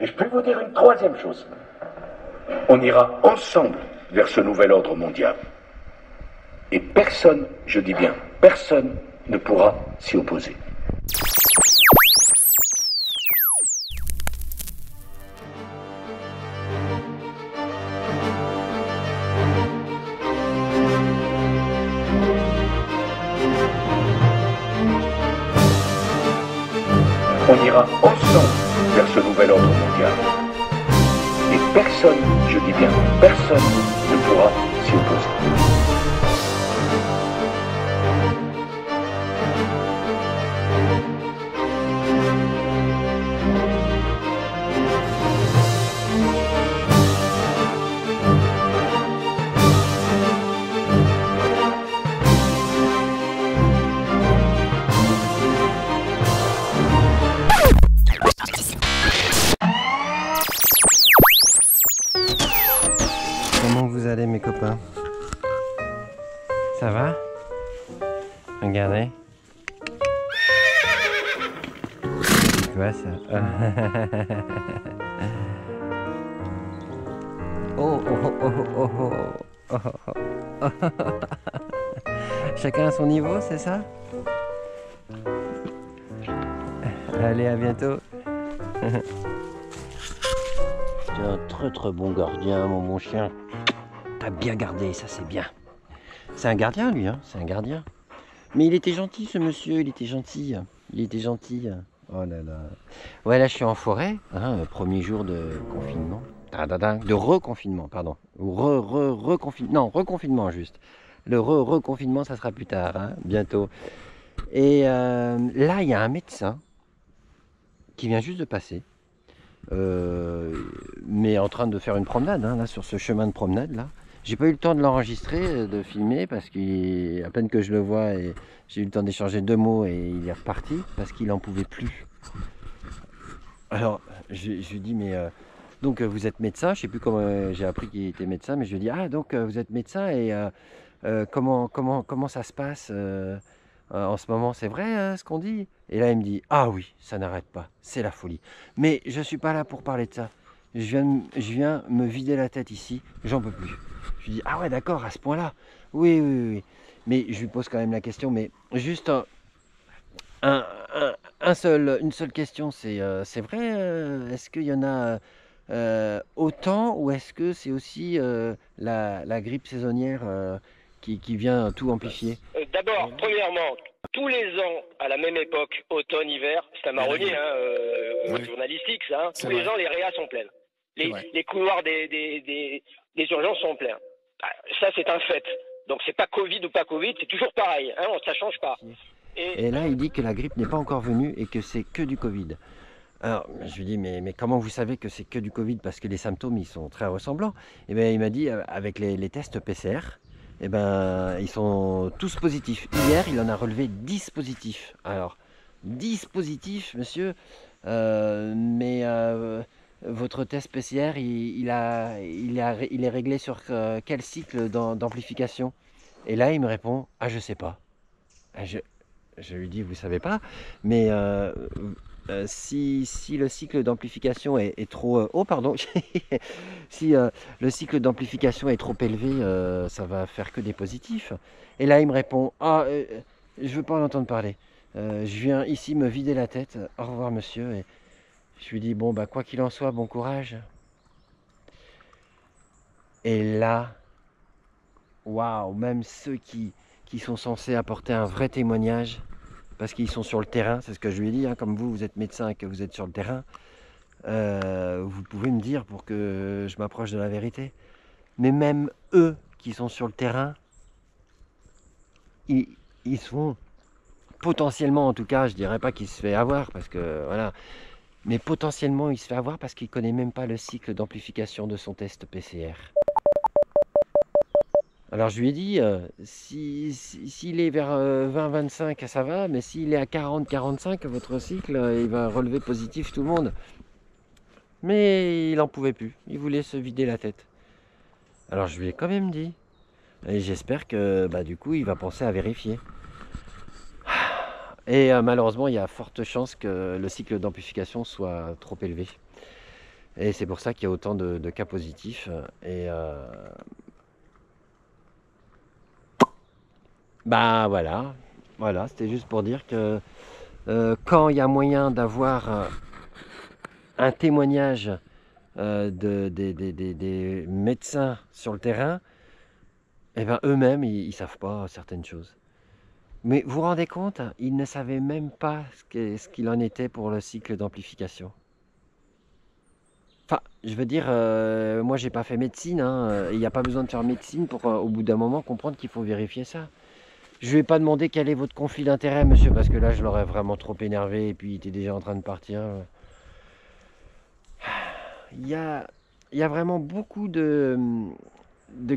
Et je peux vous dire une troisième chose. On ira ensemble vers ce nouvel ordre mondial. Et personne, je dis bien, personne ne pourra s'y opposer. On ira ensemble vers ce nouvel ordre mondial. Et personne, je dis bien, personne ne pourra s'y opposer. Comment vous allez mes copains? Ça va? Regardez. C'est quoi ça? Oh oh oh oh oh oh oh oh. Chacun à son niveau, c'est ça? Allez, à bientôt. T'es un très bon gardien, mon bon chien. T'as bien gardé, ça c'est bien. C'est un gardien lui, hein, c'est un gardien. Mais il était gentil ce monsieur, il était gentil. Il était gentil. Oh là là. Ouais, là je suis en forêt, hein, premier jour de confinement. De reconfinement, pardon. Ou reconfinement. Non, reconfinement juste. Le reconfinement, ça sera plus tard, hein, bientôt. Et là, il y a un médecin qui vient juste de passer. Mais en train de faire une promenade, hein, là, sur ce chemin de promenade là. J'ai pas eu le temps de l'enregistrer, de filmer, parce qu'à peine que je le vois, et j'ai eu le temps d'échanger 2 mots et il est reparti parce qu'il en pouvait plus. Alors je lui dis mais donc vous êtes médecin, je sais plus comment j'ai appris qu'il était médecin, mais je lui dis ah donc vous êtes médecin et comment ça se passe en ce moment, c'est vrai ce qu'on dit? Et là il me dit ah oui, ça n'arrête pas, c'est la folie. Mais je suis pas là pour parler de ça. Je viens me vider la tête ici, j'en peux plus. Je lui dis ah ouais d'accord, à ce point-là. Oui. Mais je lui pose quand même la question, mais juste une seule question, c'est vrai, est-ce qu'il y en a autant ou est-ce que c'est aussi la grippe saisonnière qui vient tout amplifier? D'abord, premièrement, tous les ans, à la même époque, automne, hiver, c'est un marronnier journalistique, ça. Tous les ans, les réas sont pleines. Les couloirs des urgences sont pleins. Ça, c'est un fait. Donc, c'est pas Covid ou pas Covid, c'est toujours pareil. Hein, ça change pas. Et là, il dit que la grippe n'est pas encore venue et que c'est que du Covid. Alors, je lui dis, mais comment vous savez que c'est que du Covid? Parce que les symptômes, ils sont très ressemblants. Et bien, il m'a dit, avec les tests PCR, eh ben, ils sont tous positifs. Hier, il en a relevé 10 positifs. Alors, 10 positifs, monsieur, mais votre test PCR, il est réglé sur quel cycle d'amplification? Et là, il me répond, ah, je sais pas. Je lui dis, vous savez pas, mais si le cycle d'amplification est trop pardon, si le cycle d'amplification est trop élevé, ça va faire que des positifs. Et là, il me répond, ah, je veux pas en entendre parler. Je viens ici me vider la tête. Au revoir, monsieur. Et je lui dis, bon, bah, quoi qu'il en soit, bon courage. Et là, waouh, même ceux qui sont censés apporter un vrai témoignage, parce qu'ils sont sur le terrain, c'est ce que je lui ai dit, hein, comme vous êtes médecin et que vous êtes sur le terrain, vous pouvez me dire pour que je m'approche de la vérité. Mais même eux qui sont sur le terrain, ils sont potentiellement, en tout cas, je dirais pas qu'il se fait avoir, parce que voilà, mais potentiellement il se fait avoir parce qu'il connaît même pas le cycle d'amplification de son test PCR. Alors je lui ai dit, s'il est vers 20-25, ça va, mais s'il est à 40-45, votre cycle, il va relever positif tout le monde. Mais il n'en pouvait plus, il voulait se vider la tête. Alors je lui ai quand même dit, et j'espère que du coup il va penser à vérifier. Et malheureusement il y a forte chance que le cycle d'amplification soit trop élevé. Et c'est pour ça qu'il y a autant de cas positifs. Et bah voilà, c'était juste pour dire que quand il y a moyen d'avoir un témoignage des médecins sur le terrain, eh ben eux-mêmes, ils ne savent pas certaines choses. Mais vous vous rendez compte, ils ne savaient même pas ce qu'il en était pour le cycle d'amplification. Enfin, je veux dire, moi j'ai pas fait médecine, hein, il n'y a pas besoin de faire médecine pour au bout d'un moment comprendre qu'il faut vérifier ça. Je ne vais pas demander quel est votre conflit d'intérêt, monsieur, parce que là je l'aurais vraiment trop énervé et puis il était déjà en train de partir. Il y a vraiment beaucoup de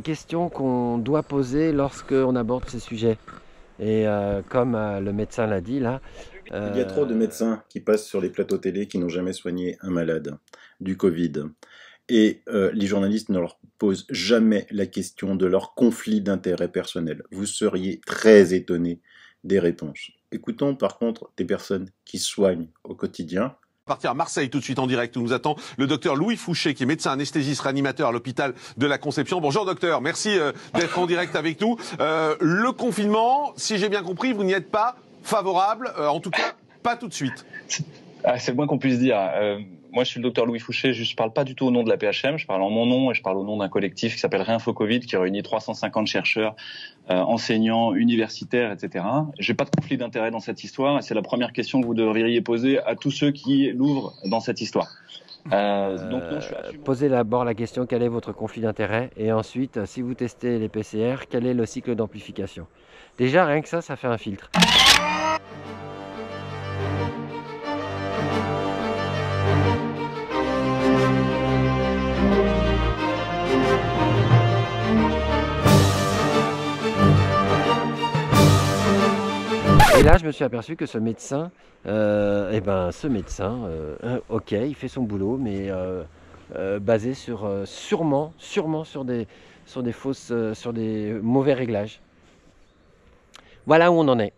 questions qu'on doit poser lorsqu'on aborde ces sujets. Et comme le médecin l'a dit là... Il y a trop de médecins qui passent sur les plateaux télé qui n'ont jamais soigné un malade du Covid. Et les journalistes ne leur posent jamais la question de leur conflit d'intérêts personnels. Vous seriez très étonnés des réponses. Écoutons par contre des personnes qui soignent au quotidien. Partir à Marseille tout de suite en direct où nous attend le docteur Louis Fouché qui est médecin anesthésiste réanimateur à l'hôpital de la Conception. Bonjour docteur, merci d'être en direct avec nous. Le confinement, si j'ai bien compris, vous n'y êtes pas favorable, en tout cas pas tout de suite. C'est le moins qu'on puisse dire. Moi, je suis le docteur Louis Fouché, je parle pas du tout au nom de la PHM, je parle en mon nom et je parle au nom d'un collectif qui s'appelle Réinfo Covid, qui réunit 350 chercheurs, enseignants, universitaires, etc. J'ai pas de conflit d'intérêt dans cette histoire et c'est la première question que vous devriez poser à tous ceux qui l'ouvrent dans cette histoire. Posez d'abord la question, quel est votre conflit d'intérêt? Et ensuite, si vous testez les PCR, quel est le cycle d'amplification? Déjà, rien que ça fait un filtre. Et là, je me suis aperçu que ce médecin, ok, il fait son boulot, mais basé sur sûrement sur des fausses, sur des mauvais réglages. Voilà où on en est.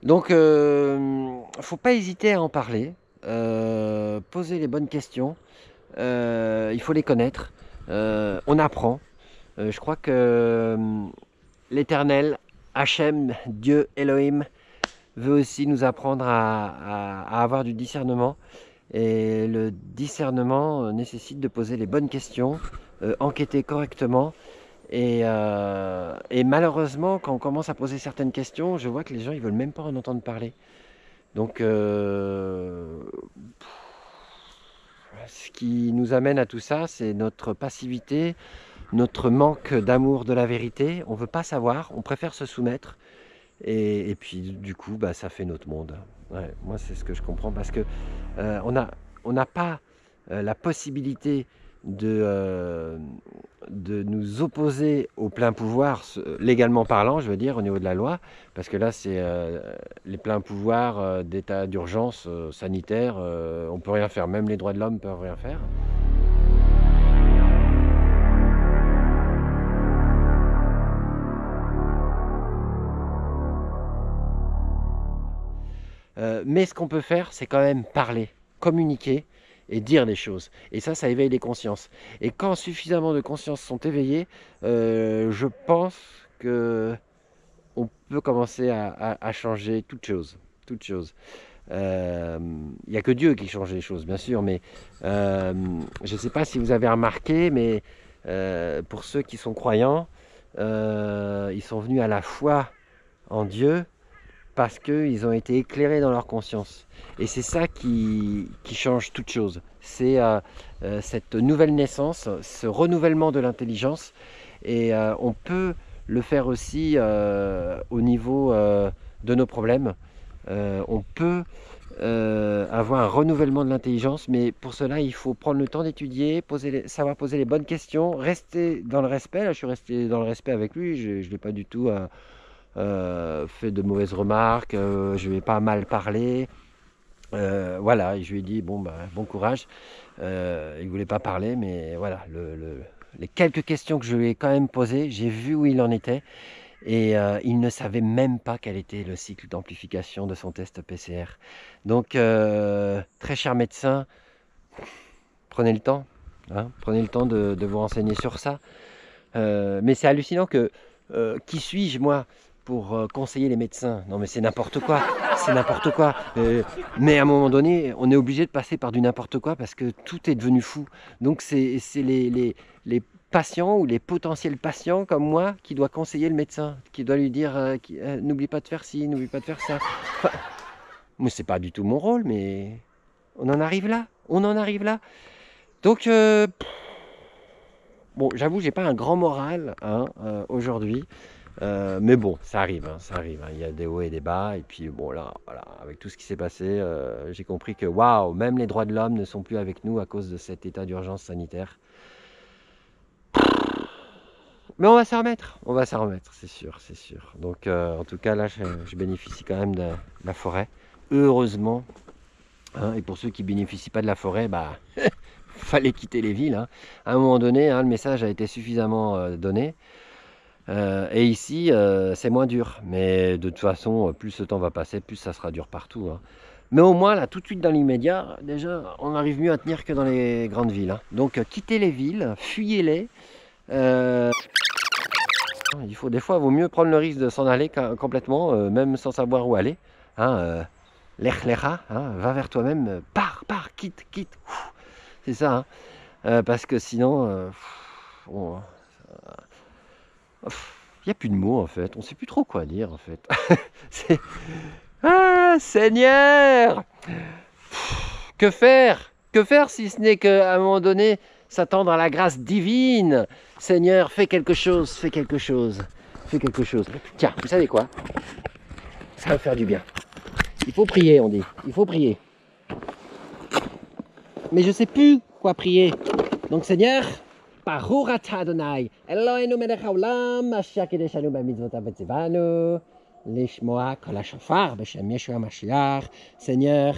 Donc, faut pas hésiter à en parler, poser les bonnes questions. Il faut les connaître. On apprend. Je crois que l'Éternel, Hachem, Dieu, Elohim, veut aussi nous apprendre à avoir du discernement. Et le discernement nécessite de poser les bonnes questions, enquêter correctement. Et malheureusement, quand on commence à poser certaines questions, je vois que les gens ils veulent même pas en entendre parler. Donc, ce qui nous amène à tout ça, c'est notre passivité, notre manque d'amour de la vérité. On ne veut pas savoir, on préfère se soumettre. Et puis du coup, ça fait notre monde. Ouais, moi, c'est ce que je comprends parce que on n'a pas la possibilité de nous opposer au plein pouvoir, légalement parlant, je veux dire, au niveau de la loi, parce que là, c'est les pleins pouvoirs d'état d'urgence sanitaire, on ne peut rien faire, même les droits de l'homme ne peuvent rien faire. Mais ce qu'on peut faire, c'est quand même parler, communiquer et dire des choses. Et ça éveille les consciences. Et quand suffisamment de consciences sont éveillées, je pense que on peut commencer à changer toute chose. Il n'y a que Dieu qui change les choses, bien sûr, mais je ne sais pas si vous avez remarqué, mais pour ceux qui sont croyants, ils sont venus à la foi en Dieu, parce qu'ils ont été éclairés dans leur conscience. Et c'est ça qui change toute chose. C'est cette nouvelle naissance, ce renouvellement de l'intelligence. Et on peut le faire aussi au niveau de nos problèmes. On peut avoir un renouvellement de l'intelligence, mais pour cela, il faut prendre le temps d'étudier, savoir poser les bonnes questions, rester dans le respect. Là, je suis resté dans le respect avec lui, je ne l'ai pas du tout... fait de mauvaises remarques, je vais pas mal parler, voilà, et je lui ai dit bon courage. Il voulait pas parler, mais voilà, les quelques questions que je lui ai quand même posées, j'ai vu où il en était, et il ne savait même pas quel était le cycle d'amplification de son test PCR. Donc très cher médecin, prenez le temps. Hein, prenez le temps de vous renseigner sur ça. Mais c'est hallucinant que qui suis-je moi pour conseiller les médecins? Non mais c'est n'importe quoi, c'est n'importe quoi. Mais à un moment donné, on est obligé de passer par du n'importe quoi parce que tout est devenu fou. Donc c'est les patients ou les potentiels patients comme moi qui doit conseiller le médecin, qui doit lui dire n'oublie pas de faire ci, n'oublie pas de faire ça. Enfin, moi c'est pas du tout mon rôle, mais on en arrive là, on en arrive là. Donc bon, j'avoue, j'ai pas un grand moral hein, aujourd'hui. Mais bon, ça arrive, ça arrive. Hein. Il y a des hauts et des bas. Et puis bon, là, voilà, avec tout ce qui s'est passé, j'ai compris que waouh, même les droits de l'homme ne sont plus avec nous à cause de cet état d'urgence sanitaire. Mais on va s'en remettre, c'est sûr, c'est sûr. Donc en tout cas, là, je bénéficie quand même de la forêt, heureusement. Hein, et pour ceux qui bénéficient pas de la forêt, bah, fallait quitter les villes. Hein. À un moment donné, hein, le message a été suffisamment donné. Et ici, c'est moins dur. Mais de toute façon, plus le temps va passer, plus ça sera dur partout. Hein. Mais au moins, là, tout de suite dans l'immédiat, déjà, on arrive mieux à tenir que dans les grandes villes. Hein. Donc, quittez les villes, fuyez-les. Il faut des fois, il vaut mieux prendre le risque de s'en aller complètement, même sans savoir où aller. Hein, l'echlecha, hein, va vers toi-même, pars, quitte. C'est ça. Hein. Parce que sinon, il n'y a plus de mots en fait. On ne sait plus trop quoi dire en fait. Ah, Seigneur! Que faire? Que faire si ce n'est qu'à un moment donné, s'attendre à la grâce divine? Seigneur, fais quelque chose, fais quelque chose. Tiens, vous savez quoi? Ça va faire du bien. Il faut prier, on dit. Il faut prier. Mais je ne sais plus quoi prier. Donc Seigneur, Baruch atah Adonai, Eloheinu melech haolam, asher kideshanu b'mitzvotav v'tzivanu, lishmoa kol hashofar b'shem Yeshua Mashiach. Seigneur,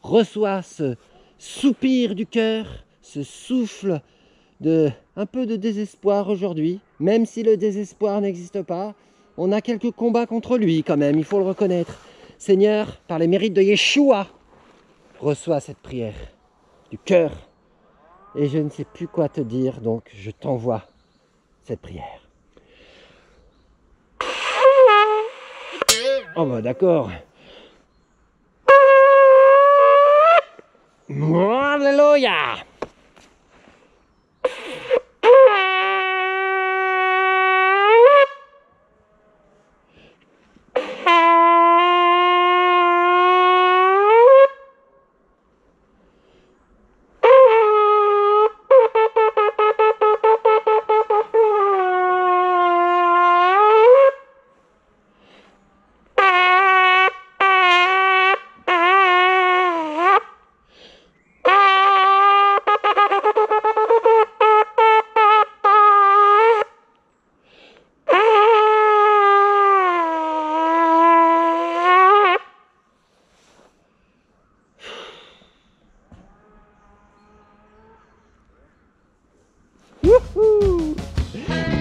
reçois ce soupir du cœur, ce souffle un peu de désespoir aujourd'hui. Même si le désespoir n'existe pas, on a quelques combats contre lui quand même, il faut le reconnaître. Seigneur, par les mérites de Yeshua, reçois cette prière du cœur. Et je ne sais plus quoi te dire, donc je t'envoie cette prière. Oh bah d'accord. Alléluia.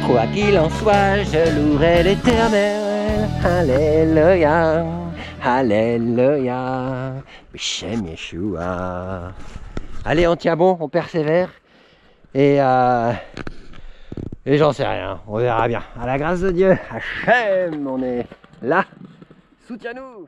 Quoi qu'il en soit, je louerai l'Éternel. Alléluia, Alléluia, B'Shem Yeshua. Allez, on tient bon, on persévère. Et j'en sais rien, on verra bien. À la grâce de Dieu, Hachem, on est là. Soutiens-nous.